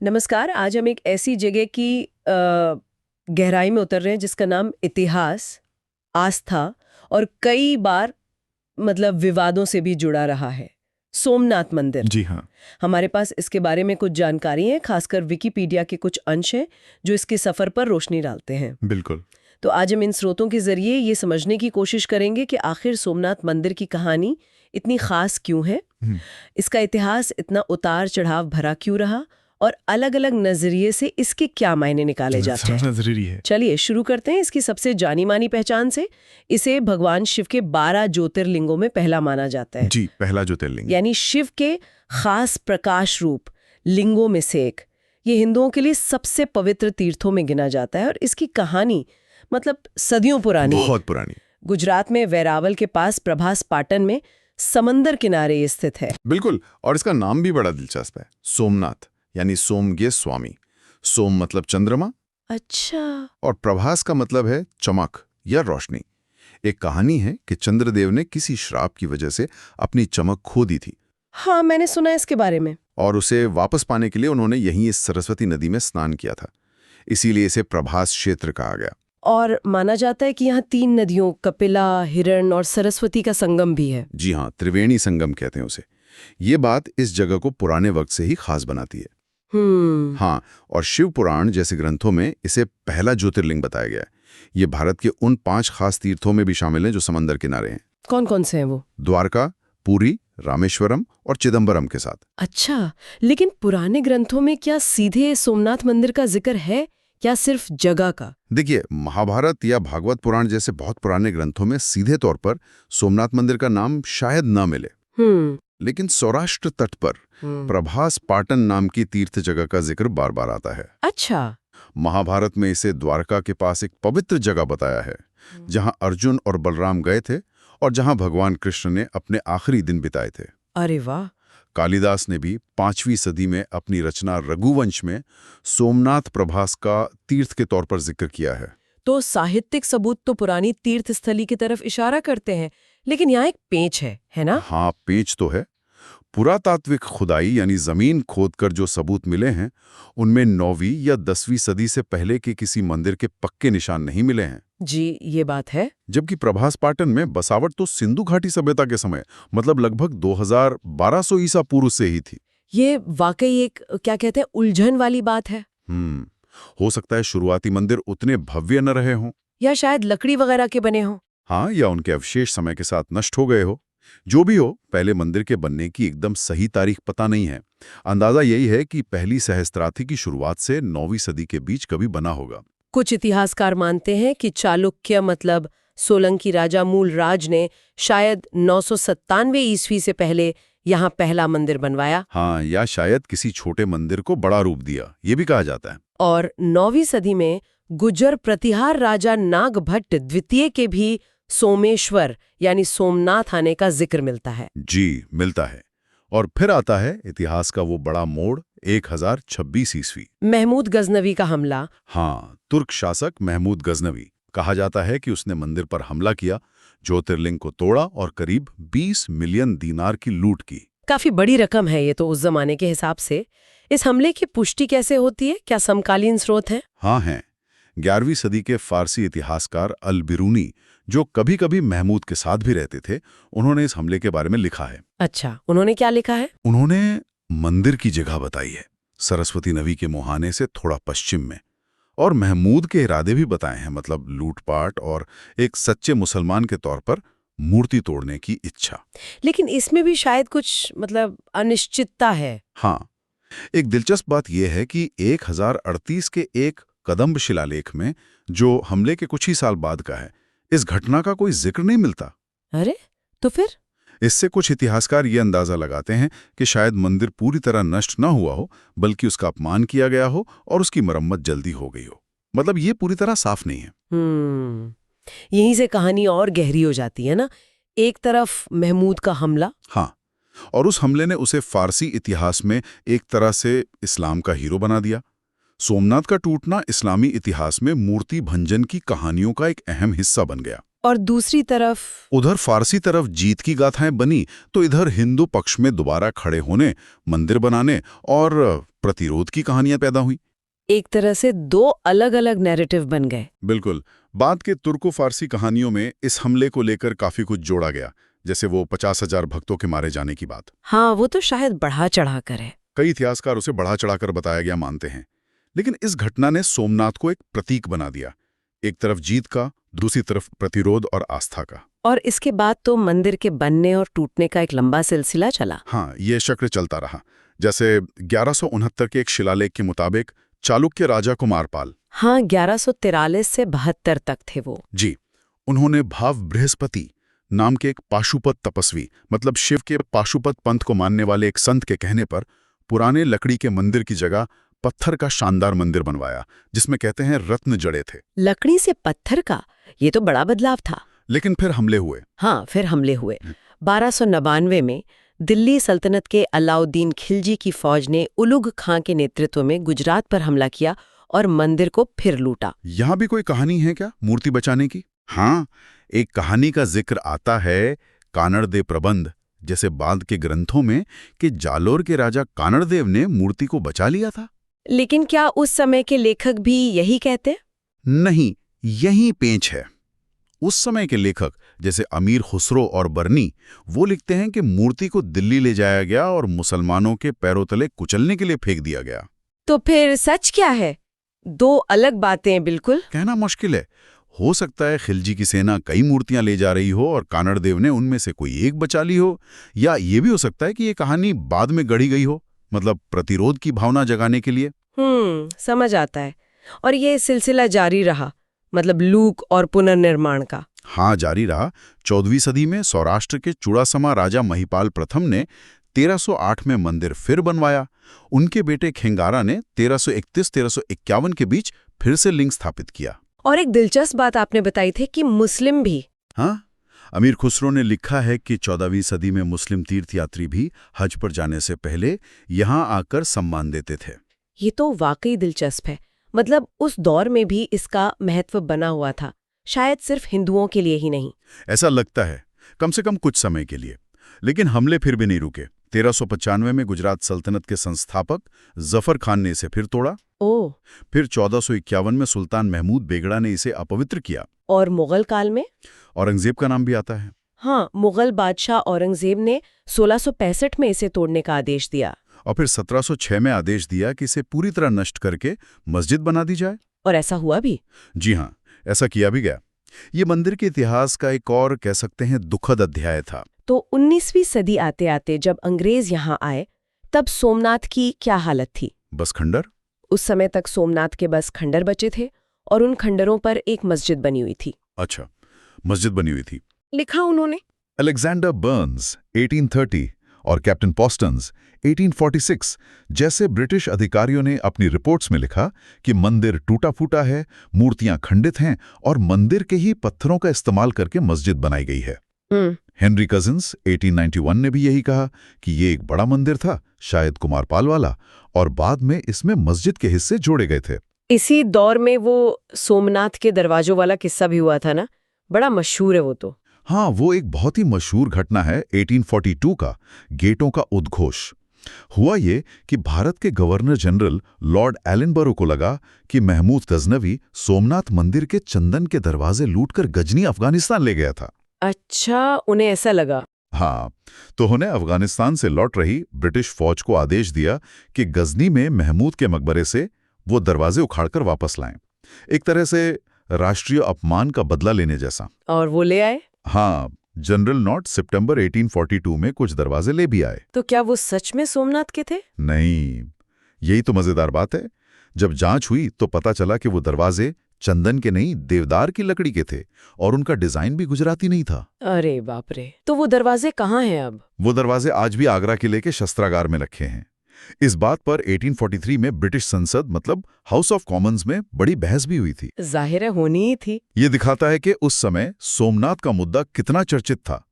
नमस्कार। आज हम एक ऐसी जगह की गहराई में उतर रहे हैं जिसका नाम इतिहास, आस्था और कई बार विवादों से भी जुड़ा रहा है। सोमनाथ मंदिर। जी हाँ। हमारे पास इसके बारे में कुछ जानकारी है, खासकर विकिपीडिया के कुछ अंश हैं जो इसके सफर पर रोशनी डालते हैं। बिल्कुल। तो आज हम इन स्रोतों के जरिए ये समझने की कोशिश करेंगे कि आखिर सोमनाथ मंदिर की कहानी इतनी खास क्यों है, इसका इतिहास इतना उतार चढ़ाव भरा क्यों रहा और अलग-अलग नजरिए से इसके क्या मायने निकाले जाते हैं। जरूरी है। चलिए शुरू करते हैं इसकी सबसे जानी मानी पहचान से। इसे भगवान शिव के 12 ज्योतिर्लिंगों में पहला माना जाता है। जी, पहला ज्योतिर्लिंग। यानी शिव के खास प्रकाश रूप लिंगों में से एक। ये हिंदुओं के लिए सबसे पवित्र तीर्थों में गिना जाता है और इसकी कहानी सदियों पुरानी है। बहुत पुरानी। गुजरात में वेरावल के पास प्रभास पाटन में समंदर किनारे ये स्थित है। बिल्कुल। और इसका नाम भी बड़ा दिलचस्प है, सोमनाथ यानी सोमगे स्वामी। सोम मतलब चंद्रमा। अच्छा। और प्रभास का मतलब है चमक या रोशनी। एक कहानी है कि चंद्रदेव ने किसी श्राप की वजह से अपनी चमक खो दी थी। हाँ, मैंने सुना है इसके बारे में। और उसे वापस पाने के लिए उन्होंने यहीं इस सरस्वती नदी में स्नान किया था। इसीलिए इसे प्रभास क्षेत्र कहा गया। और माना जाता है कि यहाँ 3 नदियों कपिला, हिरण और सरस्वती का संगम भी है। जी हाँ, त्रिवेणी संगम कहते हैं उसे। ये बात इस जगह को पुराने वक्त से ही खास बनाती है। हाँ, और शिव पुराण जैसे ग्रंथों में इसे पहला ज्योतिर्लिंग बताया गया है। ये भारत के उन 5 खास तीर्थों में भी शामिल हैं जो समंदर किनारे हैं। कौन कौन से हैं वो? द्वारका, पुरी, रामेश्वरम और चिदम्बरम के साथ। अच्छा, लेकिन पुराने ग्रंथों में क्या सीधे सोमनाथ मंदिर का जिक्र है या सिर्फ जगह का? देखिए, महाभारत या भागवत पुराण जैसे बहुत पुराने ग्रंथों में सीधे तौर पर सोमनाथ मंदिर का नाम शायद न मिले। लेकिन सौराष्ट्र तट पर प्रभास पाटन नाम की तीर्थ जगह का जिक्र बार बार आता है। अच्छा। महाभारत में इसे द्वारका के पास एक पवित्र जगह बताया है, जहां अर्जुन और बलराम गए थे और जहां भगवान कृष्ण ने अपने आखिरी दिन बिताए थे। अरे वाह। कालिदास ने भी 5वीं सदी में अपनी रचना रघुवंश में सोमनाथ प्रभास का तीर्थ के तौर पर जिक्र किया है। तो साहित्यिक सबूत तो पुरानी तीर्थ स्थली की तरफ इशारा करते हैं, लेकिन यहाँ एक पेंच है ना? हाँ, पेंच तो है। पुरातात्विक खुदाई यानी जमीन खोदकर जो सबूत मिले हैं, उनमें 9वीं या 10वीं सदी से पहले के किसी मंदिर के पक्के निशान नहीं मिले हैं। जी, ये बात है। जबकि प्रभास पाटन में बसावट तो सिंधु घाटी सभ्यता के समय लगभग 2200 ईसा पूर्व से ही थी। ये वाकई एक क्या कहते हैं उलझन वाली बात है। हो सकता है शुरुआती मंदिर उतने भव्य न रहे हों, या शायद लकड़ी वगैरह के बने हों। हाँ, या उनके अवशेष समय के साथ नष्ट हो गए हो। जो भी हो, पहले मंदिर के बनने की एकदम सही तारीख पता नहीं है। अंदाजा यही है कि पहली सहस्त्राब्दी की शुरुआत से 9वीं सदी के बीच कभी बना होगा। कुछ इतिहासकार मानते हैं कि चालुक्य सोलंकी राजा मूलराज ने शायद 997 ईस्वी से पहले यहाँ पहला मंदिर बनवाया। हाँ, या शायद किसी छोटे मंदिर को बड़ा रूप दिया, ये भी कहा जाता है। और 9वीं सदी में गुर्जर प्रतिहार राजा नागभट्ट द्वितीय के भी सोमेश्वर यानी सोमनाथ आने का जिक्र मिलता है। जी, मिलता है। और फिर आता है इतिहास का वो बड़ा मोड़, 1026 ईस्वी, महमूद गजनवी का हमला। हाँ, तुर्क शासक महमूद गजनवी। कहा जाता है कि उसने मंदिर पर हमला किया, ज्योतिर्लिंग को तोड़ा और करीब 20 मिलियन दीनार की लूट की। काफी बड़ी रकम है ये तो उस जमाने के हिसाब से। इस हमले की पुष्टि कैसे होती है? क्या समकालीन स्रोत है? हाँ हैं। 11वीं सदी के फारसी इतिहासकार अल बिरूनी, जो कभी-कभी महमूद के साथ भी रहते थे, उन्होंने इस हमले के बारे में लिखा है। अच्छा, उन्होंने क्या लिखा है? उन्होंने मंदिर की जगह बताई है, सरस्वती नदी के मुहाने से थोड़ा पश्चिम में, और महमूद के इरादे भी बताए हैं, लूटपाट और एक सच्चे मुसलमान के तौर पर मूर्ति तोड़ने की इच्छा। लेकिन इसमें भी शायद कुछ अनिश्चितता है। हाँ, एक दिलचस्प बात यह है कि 1038 के एक कदम्ब शिलालेख में, जो हमले के कुछ ही साल बाद का है, इस घटना का कोई जिक्र नहीं मिलता। अरे, तो फिर? इससे कुछ इतिहासकार ये अंदाजा लगाते हैं कि शायद मंदिर पूरी तरह नष्ट न हुआ हो, बल्कि उसका अपमान किया गया हो और उसकी मरम्मत जल्दी हो गई हो। ये पूरी तरह साफ नहीं है। यहीं से कहानी और गहरी हो जाती है ना। एक तरफ महमूद का हमला, हाँ, और उस हमले ने उसे फारसी इतिहास में एक तरह से इस्लाम का हीरो बना दिया। सोमनाथ का टूटना इस्लामी इतिहास में मूर्ति भंजन की कहानियों का एक अहम हिस्सा बन गया। और दूसरी तरफ उधर फारसी तरफ जीत की गाथाएं बनी तो इधर हिंदू पक्ष में दोबारा खड़े होने, मंदिर बनाने और प्रतिरोध की कहानियां पैदा हुई। एक तरह से दो अलग अलग नैरेटिव बन गए। बिल्कुल। बाद के तुर्को फारसी कहानियों में इस हमले को लेकर काफी कुछ जोड़ा गया, जैसे वो 50,000 भक्तों के मारे जाने की बात। हाँ, वो तो शायद बढ़ा चढ़ा कर है। कई इतिहासकार उसे बढ़ा चढ़ाकर बताया गया मानते हैं, लेकिन इस घटना ने सोमनाथ को एक प्रतीक बना दिया, एक तरफ जीत का, दूसरी तरफ प्रतिरोध और आस्था का। और इसके बाद तो मंदिर के बनने और टूटने का एक लंबा सिलसिला चला। हाँ, ये चक्र चलता रहा। जैसे 1169 के एक शिलालेख के मुताबिक चालुक्य राजा कुमारपाल, हाँ, 1143 से 72 तक थे वो जी, उन्होंने भाव बृहस्पति नाम के एक पाशुपत तपस्वी, मतलब शिव के पाशुपत पंथ को मानने वाले एक संत के कहने पर पुराने लकड़ी के मंदिर की जगह पत्थर का शानदार मंदिर बनवाया, जिसमें कहते हैं रत्न जड़े थे। लकड़ी से पत्थर का, ये तो बड़ा बदलाव था। लेकिन फिर हमले हुए। हाँ, फिर हमले हुए। 1299 में दिल्ली सल्तनत के अलाउद्दीन खिलजी की फौज ने उलुग खां के नेतृत्व में गुजरात पर हमला किया और मंदिर को फिर लूटा। यहाँ भी कोई कहानी है क्या मूर्ति बचाने की? हाँ, एक कहानी का जिक्र आता है कानड़देव प्रबंध जैसे बाद के ग्रंथों में कि जालोर के राजा कानड़देव ने मूर्ति को बचा लिया था। लेकिन क्या उस समय के लेखक भी यही कहते? नहीं, यही पेंच है। उस समय के लेखक जैसे अमीर खुसरो और बर्नी वो लिखते हैं कि मूर्ति को दिल्ली ले जाया गया और मुसलमानों के पैरों तले कुचलने के लिए फेंक दिया गया। तो फिर सच क्या है? दो अलग बातें बिल्कुल। कहना मुश्किल है। हो सकता है खिलजी की सेना कई मूर्तियां ले जा रही हो और कानड़देव ने उनमें से कोई एक बचा ली हो, या ये भी हो सकता है कि ये कहानी बाद में गढ़ी गई हो, मतलब प्रतिरोध की भावना जगाने के लिए। समझ आता है। और ये सिलसिला जारी रहा, मतलब लूट और पुनर्निर्माण का। हाँ, जारी रहा। 14वीं सदी में सौराष्ट्र के चूड़ासमा राजा महिपाल प्रथम ने 1308 में मंदिर फिर बनवाया। उनके बेटे खेंगारा ने 1331-1351 के बीच फिर से लिंग स्थापित किया। और एक दिलचस्प बात आपने बताई थी कि मुस्लिम भी। हाँ, अमीर खुसरो ने लिखा है कि 14वीं सदी में मुस्लिम तीर्थयात्री भी हज पर जाने से पहले यहाँ आकर सम्मान देते थे। ये तो वाकई दिलचस्प है। मतलब उस दौर में भी इसका महत्व बना हुआ था, शायद सिर्फ हिंदुओं के लिए ही नहीं। ऐसा लगता है, कम से कम कुछ समय के लिए। लेकिन हमले फिर भी नहीं रुके। 1395 में गुजरात सल्तनत के संस्थापक जफर खान ने इसे फिर तोड़ा। फिर 1451 में सुल्तान महमूद बेगड़ा ने इसे अपवित्र किया। और मुगल काल में औरंगजेब का नाम भी आता है। हाँ, मुगल बादशाह औरंगजेब ने 1665 में इसे तोड़ने का आदेश दिया। और फिर 1706 में आदेश दिया कि इसे पूरी तरह नष्ट करके मस्जिद बना दी जाए। और ऐसा हुआ भी। जी हाँ, ऐसा किया भी गया। ये मंदिर के इतिहास का एक और कह सकते हैं दुखद अध्याय था। तो 19वीं सदी आते आते जब अंग्रेज यहाँ आए, तब सोमनाथ की क्या हालत थी? बस खंडर। उस समय तक सोमनाथ के बस खंडर बचे थे और उन खंडरों पर एक मस्जिद बनी हुई थी। अच्छा, मस्जिद बनी हुई थी। लिखा उन्होंने अलेक्जेंडर बर्न्स 1830 और कैप्टन पॉस्टन्स 1846 जैसे ब्रिटिश अधिकारियों ने अपनी रिपोर्ट्स में लिखा कि मंदिर टूटा फूटा है, मूर्तियां खंडित हैं और मंदिर के ही पत्थरों का इस्तेमाल करके मस्जिद बनाई गई है। हेनरी कजिन्स 1891 ने भी यही कहा कि ये एक बड़ा मंदिर था, शायद कुमारपाल वाला, और बाद में इसमें मस्जिद के हिस्से जोड़े गए थे। इसी दौर में वो सोमनाथ के दरवाजों वाला किस्सा भी हुआ था ना, बड़ा मशहूर है वो तो। हाँ, वो एक बहुत ही मशहूर घटना है 1842 का गेटों का उद्घोष। हुआ ये कि भारत के गवर्नर जनरल लॉर्ड एलनबरो को लगा कि महमूद गजनवी सोमनाथ मंदिर के चंदन के दरवाजे लूटकर गजनी अफगानिस्तान ले गया था। अच्छा, उन्हें ऐसा लगा। हाँ, तो उन्हें अफगानिस्तान से लौट रही ब्रिटिश फौज को आदेश दिया कि गजनी में महमूद के मकबरे से वो दरवाजे उखाड़कर वापस लाएं। एक तरह से राष्ट्रीय अपमान का बदला लेने जैसा। और वो ले आए? हाँ, जनरल नॉट सितंबर 1842 में कुछ दरवाजे ले भी आए। तो क्या वो सच में सोमनाथ के थे? नहीं, यही तो मजेदार बात है। जब जांच हुई तो पता चला कि वो दरवाजे चंदन के नहीं, देवदार की लकड़ी के थे और उनका डिजाइन भी गुजराती नहीं था। अरे बाप रे! तो वो दरवाजे कहाँ हैं अब? वो दरवाजे आज भी आगरा किले के शस्त्रागार में रखे हैं। इस बात पर 1843 में ब्रिटिश संसद मतलब हाउस ऑफ कॉमन्स में बड़ी बहस भी हुई थी। जाहिर है होनी ही थी। ये दिखाता है कि उस समय सोमनाथ का मुद्दा कितना चर्चित था।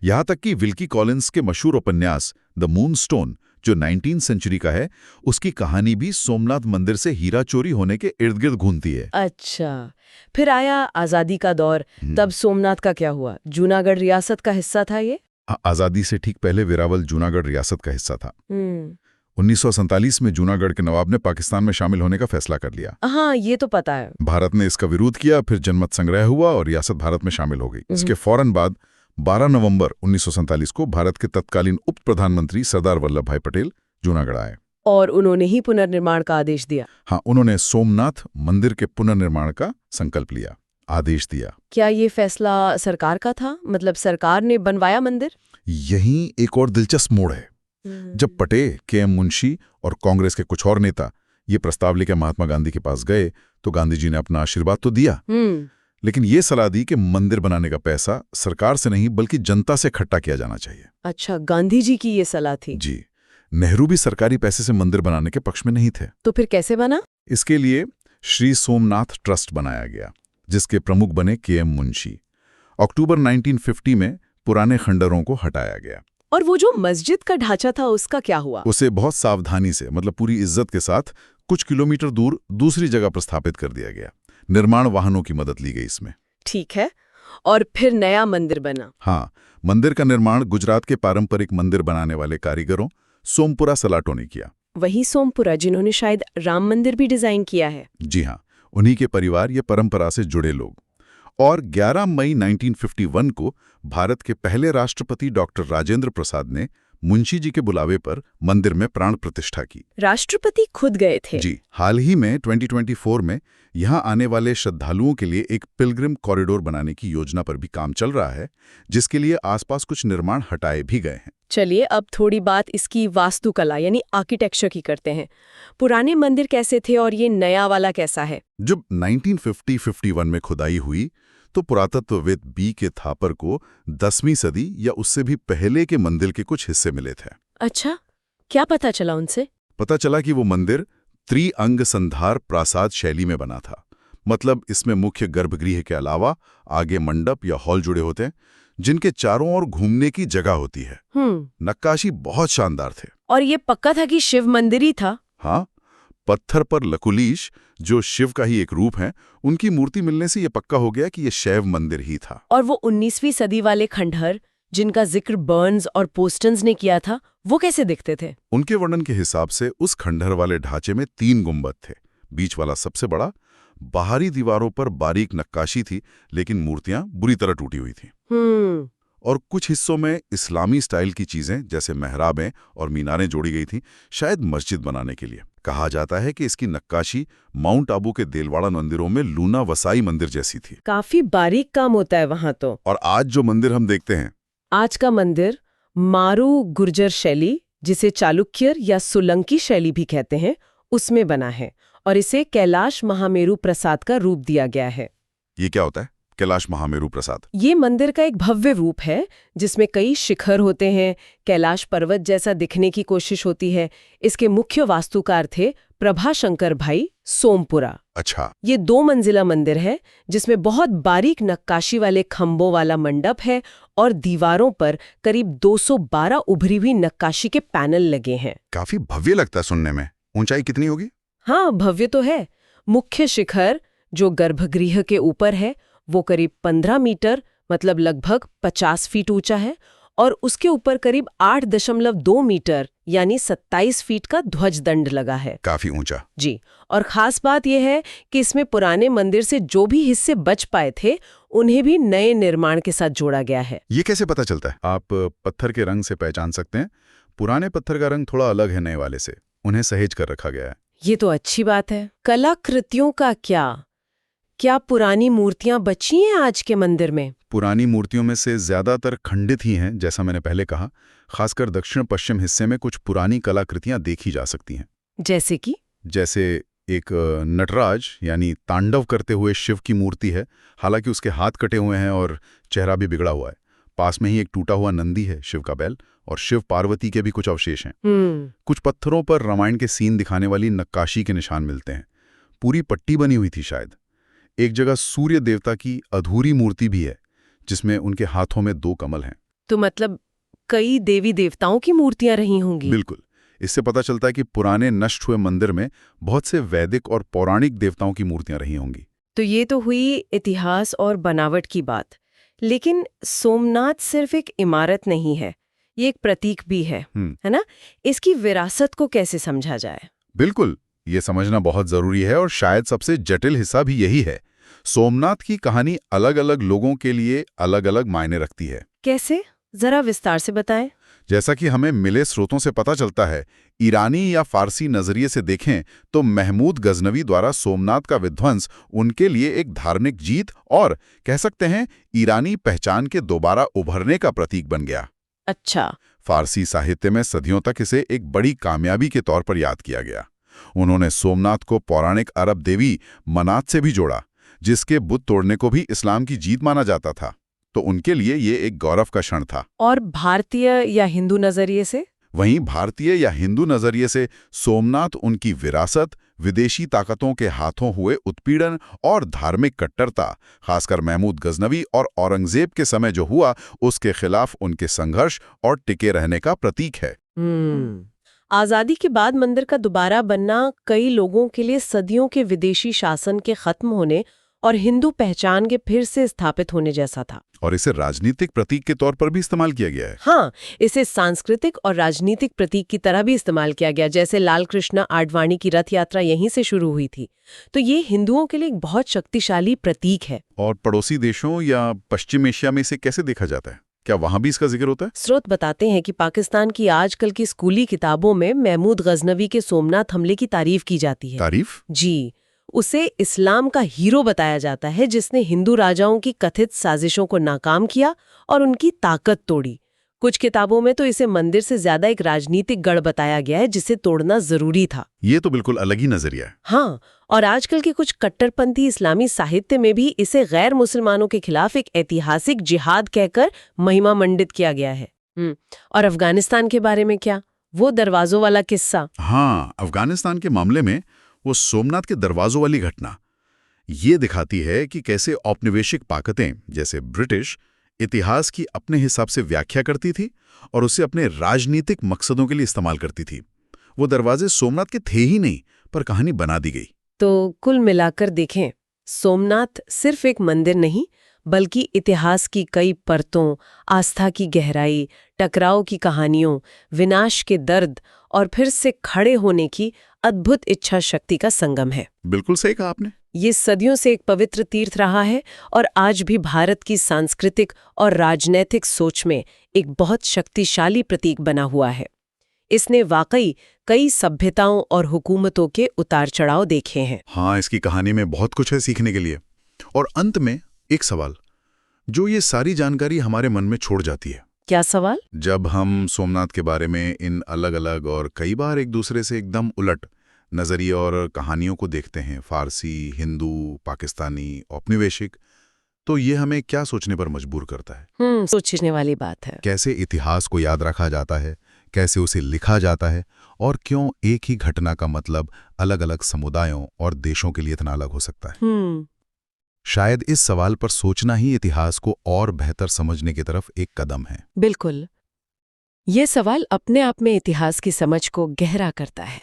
यहाँ तक कि विल्की कॉलिंस के मशहूर उपन्यास द मून स्टोन जो 19वीं सेंचुरी का है, उसकी कहानी भी सोमनाथ मंदिर से हीरा चोरी होने के इर्द गिर्द घूमती है। अच्छा, फिर आया आजादी का दौर। तब सोमनाथ का क्या हुआ? जूनागढ़ रियासत का हिस्सा था ये? आजादी से ठीक पहले वेरावल जूनागढ़ रियासत का हिस्सा था। 1947 में जूनागढ़ के नवाब ने पाकिस्तान में शामिल होने का फैसला कर लिया। हाँ, ये तो पता है। भारत ने इसका विरोध किया, फिर जनमत संग्रह हुआ और रियासत भारत में शामिल हो गई। इसके फौरन बाद 12 नवंबर 1947 को भारत के तत्कालीन उप प्रधानमंत्री सरदार वल्लभ भाई पटेल जूनागढ़ आए और उन्होंने ही पुनर्निर्माण का आदेश दिया। हाँ, उन्होंने सोमनाथ मंदिर के पुनर्निर्माण का संकल्प लिया, आदेश दिया। क्या ये फैसला सरकार का था? मतलब सरकार ने बनवाया मंदिर? यहीं एक और दिलचस्प मोड़ है। जब पटेल, के.एम. मुंशी और कांग्रेस के कुछ और नेता ये प्रस्ताव लेकर महात्मा गांधी के पास गए तो गांधी जी ने अपना आशीर्वाद तो दिया, लेकिन ये सलाह दी कि मंदिर बनाने का पैसा सरकार से नहीं बल्कि जनता से इकट्ठा किया जाना चाहिए। अच्छा, गांधी जी की ये सलाह थी? जी। नेहरू भी सरकारी पैसे से मंदिर बनाने के पक्ष में नहीं थे। तो फिर कैसे बना? इसके लिए श्री सोमनाथ ट्रस्ट बनाया गया, जिसके प्रमुख बने के.एम. मुंशी। अक्टूबर 1950 में पुराने खंडरों को हटाया गया। और वो जो मस्जिद का ढांचा था उसका क्या हुआ? उसे बहुत सावधानी से, मतलब पूरी इज्जत के साथ, कुछ किलोमीटर दूर दूसरी जगह पर स्थापित कर दिया गया। निर्माण वाहनों की मदद ली गई इसमें। ठीक है, और फिर नया मंदिर बना? हाँ, मंदिर का निर्माण गुजरात के पारंपरिक मंदिर बनाने वाले कारीगरों सोमपुरा सलाटों ने किया। वही सोमपुरा जिन्होंने शायद राम मंदिर भी डिजाइन किया है। जी हाँ, उन्हीं के परिवार, ये परंपरा से जुड़े लोग। और 11 मई 1951 को भारत के पहले राष्ट्रपति डॉक्टर राजेंद्र प्रसाद ने मुंशी जी के बुलावे पर मंदिर में प्राण प्रतिष्ठा की। राष्ट्रपति खुद गए थे? जी। हाल ही में 2024 में यहाँ आने वाले श्रद्धालुओं के लिए एक पिलग्रिम कॉरिडोर बनाने की योजना पर भी काम चल रहा है, जिसके लिए आसपास कुछ निर्माण हटाए भी गए हैं। चलिए, अब थोड़ी बात इसकी वास्तुकला यानी आर्किटेक्चर की करते हैं। पुराने मंदिर कैसे थे और ये नया वाला कैसा है? जब 1950-51 में खुदाई हुई तो पुरातत्वविद बी के थापर को 10वीं सदी या उससे भी पहले के मंदिर के कुछ हिस्से मिले थे। अच्छा, क्या पता चला उनसे? पता चला कि वो मंदिर त्रिअंग संधार प्रासाद शैली में बना था। मतलब इसमें मुख्य गर्भगृह के अलावा आगे मंडप या हॉल जुड़े होते हैं, जिनके चारों ओर घूमने की जगह होती है। नक्काशी बहुत शानदार थे। और ये पक्का था कि शिव मंदिर ही था? हाँ, पत्थर पर लकुलीश, जो शिव का ही एक रूप है, उनकी मूर्ति मिलने से ये पक्का हो गया कि ये शैव मंदिर ही था। और वो 19वीं सदी वाले खंडहर जिनका जिक्र बर्न्स और पोस्टन्स ने किया था, वो कैसे दिखते थे? उनके वर्णन के हिसाब से उस खंडहर वाले ढांचे में 3 गुंबद थे। बीच वाला सबसे बड़ा। बाहरी दीवारों पर बारीक नक्काशी थी, लेकिन मूर्तियां बुरी तरह टूटी हुई थी। और कुछ हिस्सों में इस्लामी स्टाइल की चीजें जैसे मेहराबें और मीनारें जोड़ी गई थीं, शायद मस्जिद बनाने के लिए। कहा जाता है कि इसकी नक्काशी माउंट आबू के देलवाड़ा मंदिरों में लूना वसाई मंदिर जैसी थी। काफी बारीक काम होता है वहां तो। और आज जो मंदिर हम देखते हैं, आज का मंदिर मारू गुर्जर शैली, जिसे चालुक्य या सोलंकी शैली भी कहते हैं, उसमें बना है और इसे कैलाश महामेरु प्रसाद का रूप दिया गया है। ये क्या होता है कैलाश महामेरु प्रसाद? ये मंदिर का एक भव्य रूप है जिसमें कई शिखर होते हैं, कैलाश पर्वत जैसा दिखने की कोशिश होती है। इसके मुख्य वास्तुकार थे प्रभाशंकर भाई सोमपुरा। अच्छा। ये 2 मंजिला मंदिर है जिसमें बहुत बारीक नक्काशी वाले खंभों वाला मंडप है और दीवारों पर करीब 212 उभरी हुई नक्काशी के पैनल लगे हैं। काफी भव्य लगता है सुनने में। ऊंचाई कितनी होगी? हाँ, भव्य तो है। मुख्य शिखर जो गर्भगृह के ऊपर है वो करीब 15 मीटर, मतलब लगभग 50 फीट ऊंचा है, और उसके ऊपर करीब 8.2 मीटर यानी 27 फीट का ध्वज दंड लगा है। काफी ऊंचा। जी। और खास बात यह है कि इसमें पुराने मंदिर से जो भी हिस्से बच पाए थे उन्हें भी नए निर्माण के साथ जोड़ा गया है। ये कैसे पता चलता है? आप पत्थर के रंग से पहचान सकते हैं। पुराने पत्थर का रंग थोड़ा अलग है नए वाले से, उन्हें सहेज कर रखा गया है। ये तो अच्छी बात है। कलाकृतियों का क्या पुरानी मूर्तियां बची हैं आज के मंदिर में? पुरानी मूर्तियों में से ज्यादातर खंडित ही हैं, जैसा मैंने पहले कहा। खासकर दक्षिण पश्चिम हिस्से में कुछ पुरानी कलाकृतियां देखी जा सकती हैं। जैसे कि? जैसे एक नटराज यानी तांडव करते हुए शिव की मूर्ति है, हालांकि उसके हाथ कटे हुए हैं और चेहरा भी बिगड़ा हुआ है। पास में ही एक टूटा हुआ नंदी है, शिव का बैल, और शिव पार्वती के भी कुछ अवशेष हैं। कुछ पत्थरों पर रामायण के सीन दिखाने वाली नक्काशी के निशान मिलते हैं। पूरी पट्टी बनी हुई थी शायद। एक जगह सूर्य देवता की अधूरी मूर्ति भी है जिसमें उनके हाथों में 2 कमल हैं। तो मतलब कई देवी देवताओं की मूर्तियां रही होंगी। बिल्कुल। इससे पता चलता है कि पुराने नष्ट हुए मंदिर में बहुत से वैदिक और पौराणिक देवताओं की मूर्तियां रही होंगी। तो ये तो हुई इतिहास और बनावट की बात, लेकिन सोमनाथ सिर्फ एक इमारत नहीं है, ये एक प्रतीक भी है ना? इसकी विरासत को कैसे समझा जाए? बिल्कुल, ये समझना बहुत जरूरी है और शायद सबसे जटिल हिस्सा भी यही है। सोमनाथ की कहानी अलग अलग लोगों के लिए अलग अलग मायने रखती है। कैसे? जरा विस्तार से बताएं। जैसा कि हमें मिले स्रोतों से पता चलता है, ईरानी या फारसी नजरिए से देखें तो महमूद गजनवी द्वारा सोमनाथ का विध्वंस उनके लिए एक धार्मिक जीत और कह सकते हैं ईरानी पहचान के दोबारा उभरने का प्रतीक बन गया। अच्छा। फारसी साहित्य में सदियों तक इसे एक बड़ी कामयाबी के तौर पर याद किया गया। उन्होंने सोमनाथ को पौराणिक अरब देवी मनात से भी जोड़ा, जिसके बुत तोड़ने को भी इस्लाम की जीत माना जाता था। तो उनके लिए ये एक गौरव का क्षण था। और भारतीय या हिंदू नजरिए से? वहीं भारतीय या हिंदू नजरिए से सोमनाथ उनकी विरासत, विदेशी ताकतों के हाथों हुए उत्पीड़न और धार्मिक कट्टरता, खासकर महमूद गजनवी और औरंगजेब के समय जो हुआ, उसके खिलाफ उनके संघर्ष और टिके रहने का प्रतीक है। आजादी के बाद मंदिर का दोबारा बनना कई लोगों के लिए सदियों के विदेशी शासन के खत्म होने और हिंदू पहचान के फिर से स्थापित होने जैसा था। और इसे राजनीतिक प्रतीक के तौर पर भी इस्तेमाल किया गया है। हाँ, इसे सांस्कृतिक और राजनीतिक प्रतीक की तरह भी इस्तेमाल किया गया, जैसे लाल कृष्ण आडवाणी की रथ यात्रा यहीं से शुरू हुई थी। तो ये हिंदुओं के लिए एक बहुत शक्तिशाली प्रतीक है। और पड़ोसी देशों या पश्चिम एशिया में इसे कैसे देखा जाता है? क्या वहां भी इसका जिक्र होता है? स्रोत बताते हैं कि पाकिस्तान की आजकल की स्कूली किताबों में महमूद गजनवी के सोमनाथ हमले की तारीफ की जाती है। तारीफ? जी, उसे इस्लाम का हीरो बताया जाता है जिसने हिंदू राजाओं की कथित साजिशों को नाकाम किया और उनकी ताकत तोड़ी। कुछ किताबों में तो इसे मंदिर से ज्यादा एक राजनीतिक गढ़ बताया गया है जिसे तोड़ना जरूरी था। ये तो बिल्कुल अलग ही नजरिया है। हाँ, और आजकल के कुछ कट्टरपंथी इस्लामी साहित्य में भी इसे गैर मुसलमानों के खिलाफ एक ऐतिहासिक जिहाद कहकर महिमा मंडित किया गया है। और अफगानिस्तान के बारे में क्या? वो दरवाजों वाला किस्सा। हाँ, अफगानिस्तान के मामले में वो सोमनाथ के दरवाजों वाली घटना ये दिखाती है कि कैसे औपनिवेशिक ताकतें जैसे ब्रिटिश इतिहास की अपने हिसाब से व्याख्या करती थी और उसे अपने राजनीतिक मकसदों के लिए इस्तेमाल करती थी। वो दरवाजे सोमनाथ के थे ही नहीं, पर कहानी बना दी गई। तो कुल मिलाकर देखें, सोमनाथ सिर्फ एक मंदिर नहीं, बल्कि इतिहास की कई परतों, आस्था की गहराई, टकराव की कहानियों, विनाश के दर्द और फिर से खड़े होने की अद्भुत इच्छा शक्ति का संगम है। बिल्कुल सही कहा आपने। ये सदियों से एक पवित्र तीर्थ रहा है और आज भी भारत की सांस्कृतिक और राजनैतिक सोच में एक बहुत शक्तिशाली प्रतीक बना हुआ है। इसने वाकई कई सभ्यताओं और हुकूमतों के उतार चढ़ाव देखे हैं। हाँ, इसकी कहानी में बहुत कुछ है सीखने के लिए। और अंत में एक सवाल जो ये सारी जानकारी हमारे मन में छोड़ जाती है। क्या सवाल? जब हम सोमनाथ के बारे में इन अलग अलग और कई बार एक दूसरे से एकदम उलट नजरिए और कहानियों को देखते हैं, फारसी, हिंदू, पाकिस्तानी, औपनिवेशिक, तो ये हमें क्या सोचने पर मजबूर करता है? सोचने वाली बात है। कैसे इतिहास को याद रखा जाता है, कैसे उसे लिखा जाता है, और क्यों एक ही घटना का मतलब अलग अलग समुदायों और देशों के लिए इतना अलग हो सकता है? शायद इस सवाल पर सोचना ही इतिहास को और बेहतर समझने की तरफ एक कदम है। बिल्कुल। ये सवाल अपने आप में इतिहास की समझ को गहरा करता है।